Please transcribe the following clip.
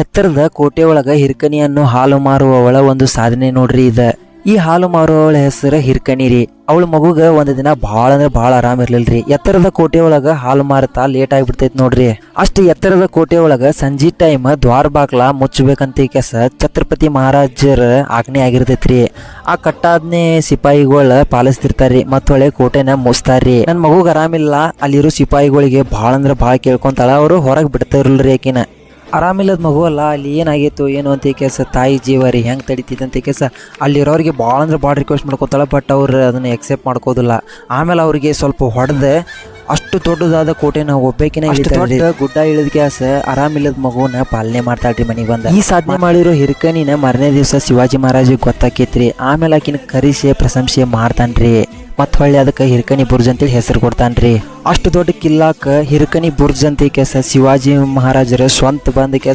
ಎತ್ತರದ ಕೋಟೆ ಒಳಗ ಹಿರ್ಕಣಿಯನ್ನು ಹಾಲು ಮಾರುವವಳ ಒಂದು ಸಾಧನೆ ನೋಡ್ರಿ ಇದ. ಈ ಹಾಲು ಮಾರುವವಳ ಹೆಸರು ಹಿರ್ಕಣಿ ರೀ. ಅವಳ ಮಗುಗ ಒಂದ್ ದಿನ ಭಾಳ ಅಂದ್ರೆ ಭಾಳ ಆರಾಮ್ ಇರ್ಲಿಲ್ರಿ. ಎತ್ತರದ ಕೋಟೆ ಒಳಗ ಹಾಲು ಮಾರುತ್ತಾ ಲೇಟ್ ಆಗಿಬಿಡ್ತೈತಿ ನೋಡ್ರಿ. ಅಷ್ಟು ಎತ್ತರದ ಕೋಟೆ ಒಳಗ ಸಂಜೆ ಟೈಮ್ ದ್ವಾರ ಬಾಗ್ಲ ಮುಚ್ಚಬೇಕಂತ ಕೆಸ ಛತ್ರಪತಿ ಮಹಾರಾಜರ ಆಜ್ಞೆ ಆಗಿರ್ತೈತ್ರಿ. ಆ ಕಟ್ಟಾದ್ನೆ ಸಿಪಾಯಿಗಳು ಪಾಲಿಸ್ತಿರ್ತಾರ್ರಿ ಮತ್ತೊಳ್ಳೆ ಕೋಟೆನ ಮುಚ್ತಾರ್ರಿ. ನನ್ ಮಗುಗ್ ಆರಾಮಿಲ್ಲ, ಅಲ್ಲಿರೋ ಸಿಪಾಯಿಗಳಿಗೆ ಭಾಳ ಅಂದ್ರೆ ಭಾಳ ಕೇಳ್ಕೊಂತಾಳ. ಅವರು ಹೊರಗೆ ಬಿಡ್ತಾ ಇರಲ್ರಿ ಆಕಿನ. ಆರಾಮಿಲ್ಲದ ಮಗು ಅಲ್ಲ, ಅಲ್ಲಿ ಏನಾಗಿತ್ತು ಏನು ಅಂತ ಕೇಸ ತಾಯಿ ಜೀವ ರೀ ಹೆಂಗೆ ತಡಿತೈತೆ ಅಂತ ಕೇಸ ಅಲ್ಲಿರೋರಿಗೆ ಭಾಳ ಅಂದ್ರೆ ಭಾಳ ರಿಕ್ವೆಸ್ಟ್ ಮಾಡ್ಕೋತಾಳೆ. ಬಟ್ ಅವ್ರು ಅದನ್ನು ಎಕ್ಸೆಪ್ಟ್ ಮಾಡ್ಕೋದಿಲ್ಲ. ಆಮೇಲೆ ಅವ್ರಿಗೆ ಸ್ವಲ್ಪ ಹೊಡೆದು ಅಷ್ಟು ದೊಡ್ಡದಾದ ಕೋಟೆನ ಒಬ್ಬೇಕಿನ ಗುಡ್ಡ ಇಳಿದ ಗ್ಯಾಸ್ ಆರಾಮಿಲ್ಲದ ಮಗುವನ್ನ ಪಾಲನೆ ಮಾಡ್ತಾಳ್ರಿ ಮನೆಗೆ ಬಂದ. ಈ ಸಾಧನೆ ಮಾಡಿರೋ ಹಿರ್ಕಣಿನ ಮರನೇ ದಿವಸ ಶಿವಾಜಿ ಮಹಾರಾಜಿಗೆ ಗೊತ್ತಾಕೈತ್ರಿ. ಆಮೇಲೆ ಆಕಿನ ಕರಿಸಿ ಪ್ರಶಂಸೆ ಮಾಡ್ತಾನ್ರಿ. ಮತ್ ಹೊಳ್ಳಿ ಅದಕ್ಕೆ ಹಿರ್ಕಣಿ ಬುರ್ಜ್ ಅಂತೇಳಿ ಹೆಸರು ಕೊಡ್ತಾನ್ರಿ. ಅಷ್ಟು ದೊಡ್ಡ ಕಿಲ್ಲಾಕ ಹಿರ್ಕಣಿ ಬುರ್ಜ್ ಅಂತ ಕೆಸ ಶಿವಾಜಿ ಮಹಾರಾಜರ ಸ್ವಂತ ಬಂದ ಕೆಸ